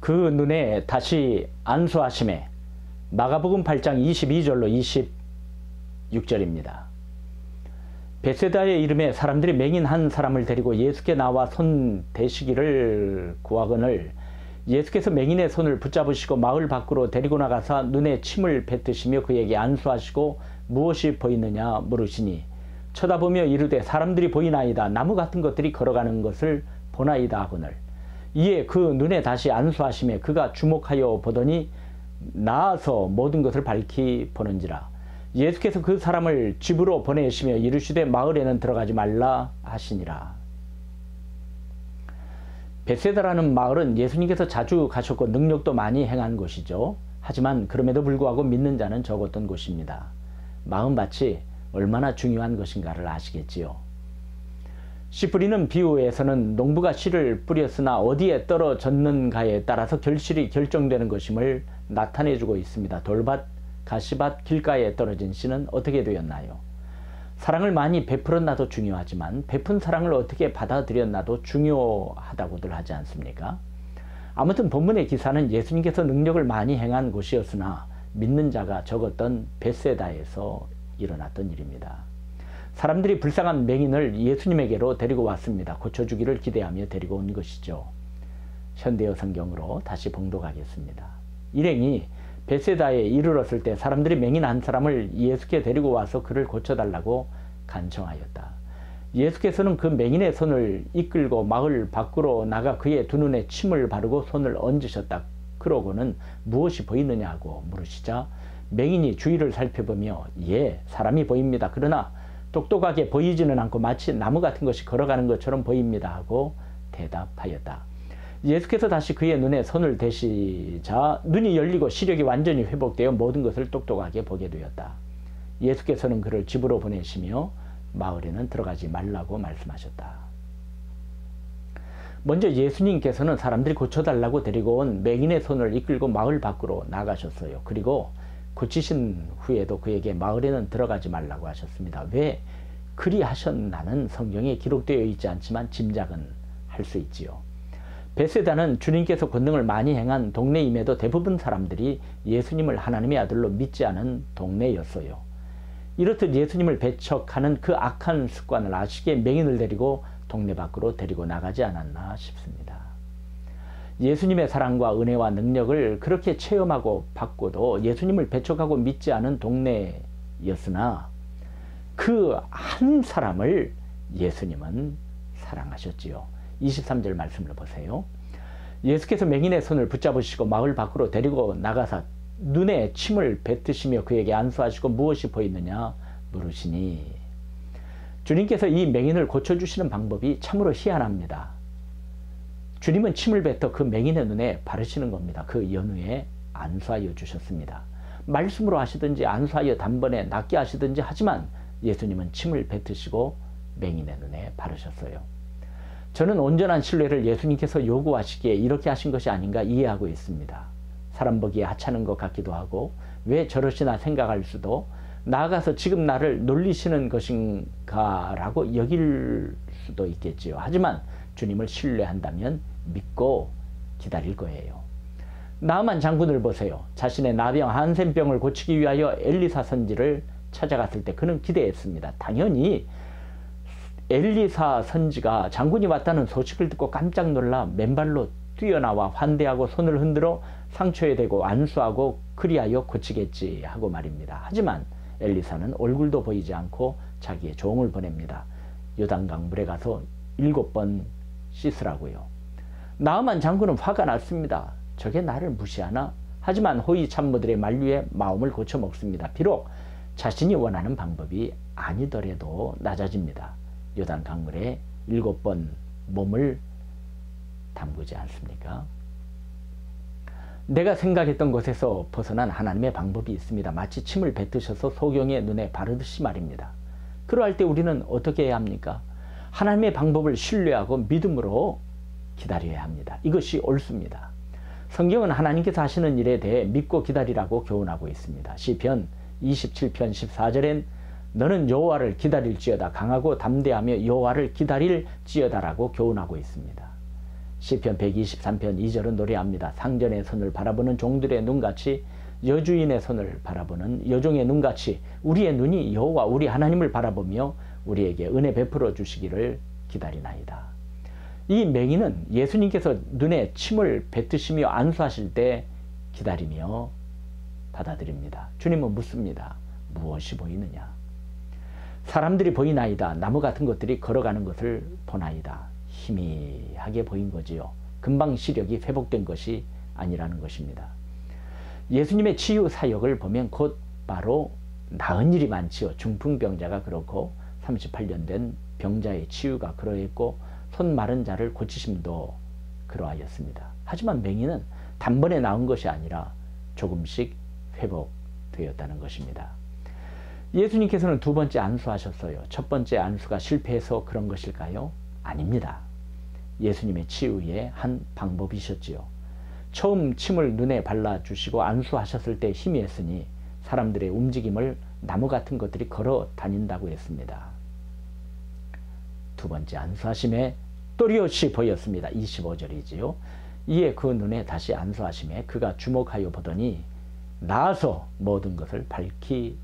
그 눈에 다시 안수하심에. 마가복음 8장 22절로 26절입니다. 벳세다의 이름에 사람들이 맹인 한 사람을 데리고 예수께 나와 손 대시기를 구하거늘 예수께서 맹인의 손을 붙잡으시고 마을 밖으로 데리고 나가사 눈에 침을 뱉으시며 그에게 안수하시고 무엇이 보이느냐 물으시니 쳐다보며 이르되 사람들이 보이나이다. 나무 같은 것들이 걸어가는 것을 보나이다 하거늘 이에 그 눈에 다시 안수하시며 그가 주목하여 보더니 나아서 모든 것을 밝히 보는지라. 예수께서 그 사람을 집으로 보내시며 이르시되 마을에는 들어가지 말라 하시니라. 벳세다라는 마을은 예수님께서 자주 가셨고 능력도 많이 행한 곳이죠. 하지만 그럼에도 불구하고 믿는 자는 적었던 곳입니다. 마음밭이 얼마나 중요한 것인가를 아시겠지요. 씨 뿌리는 비유에서는 농부가 씨를 뿌렸으나 어디에 떨어졌는가에 따라서 결실이 결정되는 것임을 나타내주고 있습니다. 돌밭, 가시밭, 길가에 떨어진 씨는 어떻게 되었나요? 사랑을 많이 베풀었나도 중요하지만 베푼 사랑을 어떻게 받아들였나도 중요하다고들 하지 않습니까? 아무튼 본문의 기사는 예수님께서 능력을 많이 행한 곳이었으나 믿는 자가 적었던 벳세다에서 일어났던 일입니다. 사람들이 불쌍한 맹인을 예수님에게로 데리고 왔습니다. 고쳐주기를 기대하며 데리고 온 것이죠. 현대어 성경으로 다시 봉독하겠습니다. 일행이 벳세다에 이르렀을 때 사람들이 맹인 한 사람을 예수께 데리고 와서 그를 고쳐달라고 간청하였다. 예수께서는 그 맹인의 손을 이끌고 마을 밖으로 나가 그의 두 눈에 침을 바르고 손을 얹으셨다. 그러고는 무엇이 보이느냐고 물으시자 맹인이 주위를 살펴보며 예, 사람이 보입니다. 그러나 똑똑하게 보이지는 않고 마치 나무 같은 것이 걸어가는 것처럼 보입니다 하고 대답하였다. 예수께서 다시 그의 눈에 손을 대시자 눈이 열리고 시력이 완전히 회복되어 모든 것을 똑똑하게 보게 되었다. 예수께서는 그를 집으로 보내시며 마을에는 들어가지 말라고 말씀하셨다. 먼저 예수님께서는 사람들이 고쳐달라고 데리고 온 맹인의 손을 이끌고 마을 밖으로 나가셨어요. 그리고 고치신 후에도 그에게 마을에는 들어가지 말라고 하셨습니다. 왜 그리 하셨나는 성경에 기록되어 있지 않지만 짐작은 할 수 있지요. 벳세다는 주님께서 권능을 많이 행한 동네임에도 대부분 사람들이 예수님을 하나님의 아들로 믿지 않은 동네였어요. 이렇듯 예수님을 배척하는 그 악한 습관을 아시기에 맹인을 데리고 동네 밖으로 데리고 나가지 않았나 싶습니다. 예수님의 사랑과 은혜와 능력을 그렇게 체험하고 받고도 예수님을 배척하고 믿지 않은 동네였으나 그 한 사람을 예수님은 사랑하셨지요. 23절 말씀을 보세요. 예수께서 맹인의 손을 붙잡으시고 마을 밖으로 데리고 나가사 눈에 침을 뱉으시며 그에게 안수하시고 무엇이 보이느냐 물으시니 주님께서 이 맹인을 고쳐주시는 방법이 참으로 희한합니다. 주님은 침을 뱉어 그 맹인의 눈에 바르시는 겁니다. 그 연후에 안수하여 주셨습니다. 말씀으로 하시든지 안수하여 단번에 낫게 하시든지 하지만 예수님은 침을 뱉으시고 맹인의 눈에 바르셨어요. 저는 온전한 신뢰를 예수님께서 요구하시기에 이렇게 하신 것이 아닌가 이해하고 있습니다. 사람 보기에 하찮은 것 같기도 하고 왜 저러시나 생각할 수도 나아가서 지금 나를 놀리시는 것인가 라고 여길 수도 있겠지요. 하지만 주님을 신뢰한다면 믿고 기다릴 거예요. 나아만 장군을 보세요. 자신의 나병 한센병을 고치기 위하여 엘리사 선지를 찾아갔을 때 그는 기대했습니다. 당연히 엘리사 선지가 장군이 왔다는 소식을 듣고 깜짝 놀라 맨발로 뛰어나와 환대하고 손을 흔들어 상처에 대고 안수하고 그리하여 고치겠지 하고 말입니다. 하지만 엘리사는 얼굴도 보이지 않고 자기의 종을 보냅니다. 요단강 물에 가서 7번 씻으라고요. 나아만 장군은 화가 났습니다. 저게 나를 무시하나? 하지만 호위 참모들의 만류에 마음을 고쳐 먹습니다. 비록 자신이 원하는 방법이 아니더라도 낮아집니다. 요단 강물에 7번 몸을 담그지 않습니까? 내가 생각했던 것에서 벗어난 하나님의 방법이 있습니다. 마치 침을 뱉으셔서 소경의 눈에 바르듯이 말입니다. 그러할 때 우리는 어떻게 해야 합니까? 하나님의 방법을 신뢰하고 믿음으로 기다려야 합니다. 이것이 옳습니다. 성경은 하나님께서 하시는 일에 대해 믿고 기다리라고 교훈하고 있습니다. 시편 27편 14절엔 너는 여호와를 기다릴지어다 강하고 담대하며 여호와를 기다릴지어다라고 교훈하고 있습니다. 시편 123편 2절은 노래합니다. 상전의 손을 바라보는 종들의 눈같이 여주인의 손을 바라보는 여종의 눈같이 우리의 눈이 여호와 우리 하나님을 바라보며 우리에게 은혜 베풀어 주시기를 기다리나이다. 이 맹인은 예수님께서 눈에 침을 뱉으시며 안수하실 때 기다리며 받아들입니다. 주님은 묻습니다. 무엇이 보이느냐? 사람들이 보이나이다. 나무 같은 것들이 걸어가는 것을 보나이다. 희미하게 보인 거지요. 금방 시력이 회복된 것이 아니라는 것입니다. 예수님의 치유 사역을 보면 곧바로 나은 일이 많지요. 중풍병자가 그렇고 38년 된 병자의 치유가 그러했고 손 마른 자를 고치심도 그러하였습니다. 하지만 맹인은 단번에 나은 것이 아니라 조금씩 회복되었다는 것입니다. 예수님께서는 두 번째 안수하셨어요. 첫 번째 안수가 실패해서 그런 것일까요? 아닙니다. 예수님의 치유의 한 방법이셨지요. 처음 침을 눈에 발라주시고 안수하셨을 때 희미했으니 사람들의 움직임을 나무 같은 것들이 걸어 다닌다고 했습니다. 두 번째 안수하심에 또렷이 보였습니다. 25절이지요. 이에 그 눈에 다시 안수하심에 그가 주목하여 보더니 나아서 모든 것을 밝히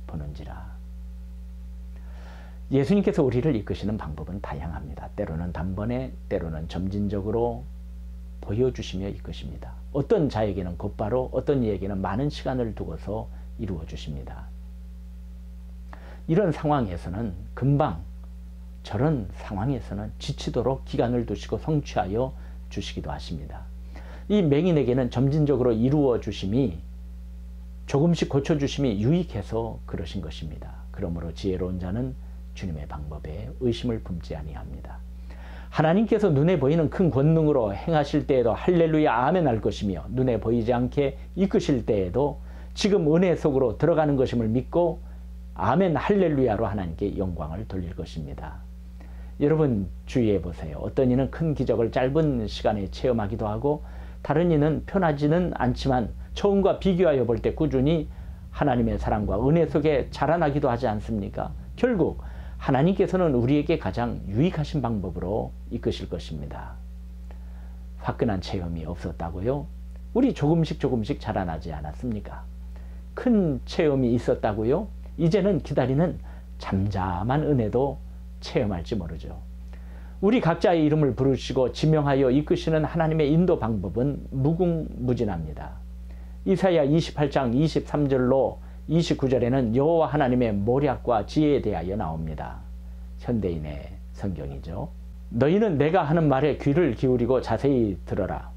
보는지라. 예수님께서 우리를 이끄시는 방법은 다양합니다. 때로는 단번에, 때로는 점진적으로 보여주시며 이끄십니다. 어떤 자에게는 곧바로, 어떤 이에게는 많은 시간을 두고서 이루어 주십니다. 이런 상황에서는 금방, 저런 상황에서는 지치도록 기간을 두시고 성취하여 주시기도 하십니다. 이 맹인에게는 점진적으로 이루어 주심이, 조금씩 고쳐주심이 유익해서 그러신 것입니다. 그러므로 지혜로운 자는 주님의 방법에 의심을 품지 아니합니다. 하나님께서 눈에 보이는 큰 권능으로 행하실 때에도 할렐루야 아멘 할 것이며 눈에 보이지 않게 이끄실 때에도 지금 은혜 속으로 들어가는 것임을 믿고 아멘 할렐루야로 하나님께 영광을 돌릴 것입니다. 여러분 주의해 보세요. 어떤 이는 큰 기적을 짧은 시간에 체험하기도 하고 다른 이는 편하지는 않지만 처음과 비교하여 볼 때 꾸준히 하나님의 사랑과 은혜 속에 자라나기도 하지 않습니까? 결국 하나님께서는 우리에게 가장 유익하신 방법으로 이끄실 것입니다. 화끈한 체험이 없었다고요? 우리 조금씩 자라나지 않았습니까? 큰 체험이 있었다고요? 이제는 기다리는 잠잠한 은혜도 체험할지 모르죠. 우리 각자의 이름을 부르시고 지명하여 이끄시는 하나님의 인도 방법은 무궁무진합니다. 이사야 28장 23절로 29절에는 여호와 하나님의 모략과 지혜에 대하여 나옵니다. 현대인의 성경이죠. 너희는 내가 하는 말에 귀를 기울이고 자세히 들어라.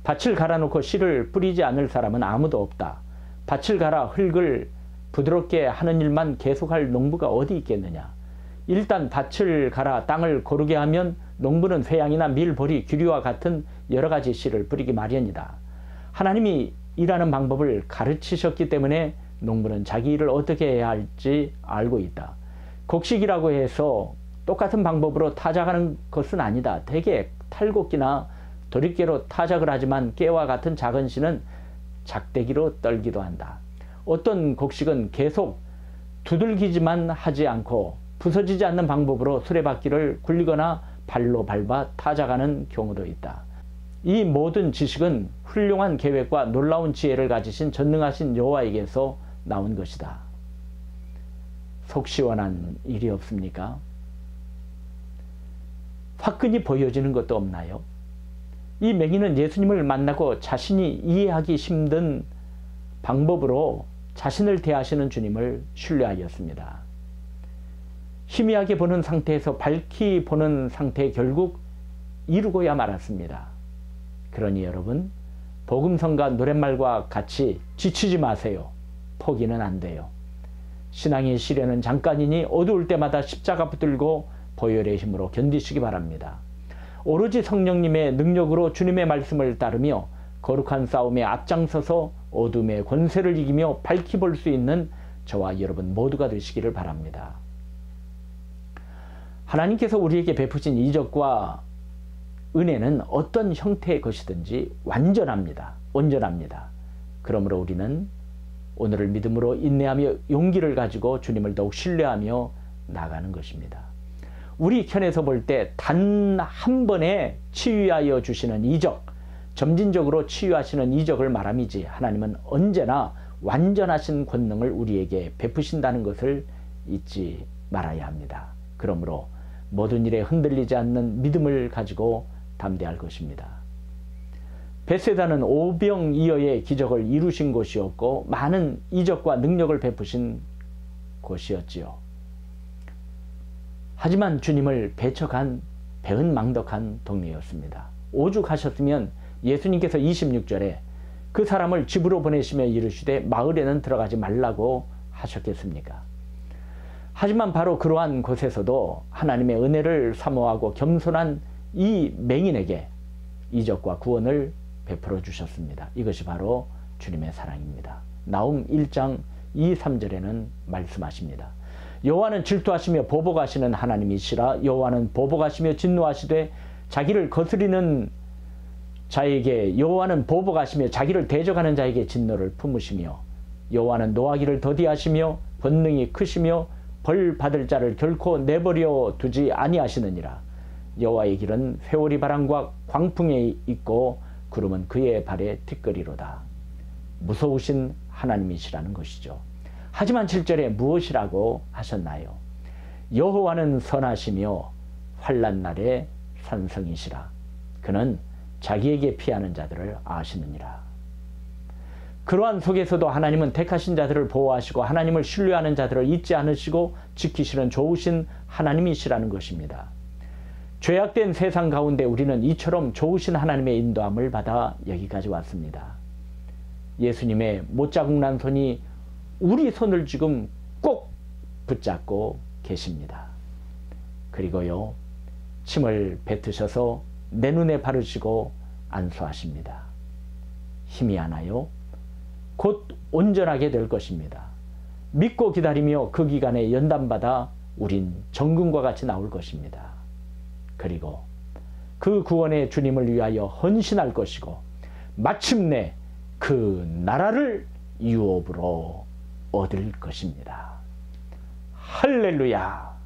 밭을 갈아놓고 씨를 뿌리지 않을 사람은 아무도 없다. 밭을 갈아 흙을 부드럽게 하는 일만 계속할 농부가 어디 있겠느냐. 일단 밭을 갈아 땅을 고르게 하면 농부는 회양이나 밀, 보리, 귀리와 같은 여러 가지 씨를 뿌리기 마련이다. 하나님이 일하는 방법을 가르치셨기 때문에 농부는 자기 일을 어떻게 해야 할지 알고 있다. 곡식이라고 해서 똑같은 방법으로 타작하는 것은 아니다. 대개 탈곡기나 도립개로 타작을 하지만 깨와 같은 작은 씨는 작대기로 떨기도 한다. 어떤 곡식은 계속 두들기지만 하지 않고 부서지지 않는 방법으로 수레바퀴를 굴리거나 발로 밟아 타작하는 경우도 있다. 이 모든 지식은 훌륭한 계획과 놀라운 지혜를 가지신 전능하신 여호와에게서 나온 것이다. 속 시원한 일이 없습니까? 화끈히 보여지는 것도 없나요? 이 맹인은 예수님을 만나고 자신이 이해하기 힘든 방법으로 자신을 대하시는 주님을 신뢰하였습니다. 희미하게 보는 상태에서 밝히 보는 상태에 결국 이루고야 말았습니다. 그러니 여러분, 복음성과 노랫말과 같이 지치지 마세요. 포기는 안 돼요. 신앙의 시련은 잠깐이니 어두울 때마다 십자가 붙들고 보혈의 힘으로 견디시기 바랍니다. 오로지 성령님의 능력으로 주님의 말씀을 따르며 거룩한 싸움에 앞장서서 어둠의 권세를 이기며 밝히 볼 수 있는 저와 여러분 모두가 되시기를 바랍니다. 하나님께서 우리에게 베푸신 이적과 은혜는 어떤 형태의 것이든지 완전합니다. 온전합니다. 그러므로 우리는 오늘을 믿음으로 인내하며 용기를 가지고 주님을 더욱 신뢰하며 나가는 것입니다. 우리 편에서 볼 때 단 한 번에 치유하여 주시는 이적, 점진적으로 치유하시는 이적을 말함이지 하나님은 언제나 완전하신 권능을 우리에게 베푸신다는 것을 잊지 말아야 합니다. 그러므로 모든 일에 흔들리지 않는 믿음을 가지고 담대할 것입니다. 베세다는 오병이어의 기적을 이루신 곳이었고 많은 이적과 능력을 베푸신 곳이었지요. 하지만 주님을 배척한 배은망덕한 동네였습니다. 오죽하셨으면 예수님께서 26절에 그 사람을 집으로 보내시며 이르시되 마을에는 들어가지 말라고 하셨겠습니까? 하지만 바로 그러한 곳에서도 하나님의 은혜를 사모하고 겸손한 이 맹인에게 이적과 구원을 베풀어 주셨습니다. 이것이 바로 주님의 사랑입니다. 나움 1장 2, 3절에는 말씀하십니다. 여호와는 질투하시며 보복하시는 하나님이시라. 여호와는 보복하시며 진노하시되 자기를 거스리는 자에게 여호와는 보복하시며 자기를 대적하는 자에게 진노를 품으시며 여호와는 노하기를 더디하시며 권능이 크시며 벌 받을 자를 결코 내버려 두지 아니하시느니라. 여호와의 길은 회오리 바람과 광풍에 있고 구름은 그의 발에 티끌이로다. 무서우신 하나님이시라는 것이죠. 하지만 7절에 무엇이라고 하셨나요? 여호와는 선하시며 환난 날에 산성이시라. 그는 자기에게 피하는 자들을 아시느니라. 그러한 속에서도 하나님은 택하신 자들을 보호하시고 하나님을 신뢰하는 자들을 잊지 않으시고 지키시는 좋으신 하나님이시라는 것입니다. 죄악된 세상 가운데 우리는 이처럼 좋으신 하나님의 인도함을 받아 여기까지 왔습니다. 예수님의 못자국난 손이 우리 손을 지금 꼭 붙잡고 계십니다. 그리고요, 침을 뱉으셔서 내 눈에 바르시고 안수하십니다. 힘이 하나요? 곧 온전하게 될 것입니다. 믿고 기다리며 그 기간에 연단받아 우린 정금과 같이 나올 것입니다. 그리고 그 구원의 주님을 위하여 헌신할 것이고 마침내 그 나라를 유업으로 얻을 것입니다. 할렐루야!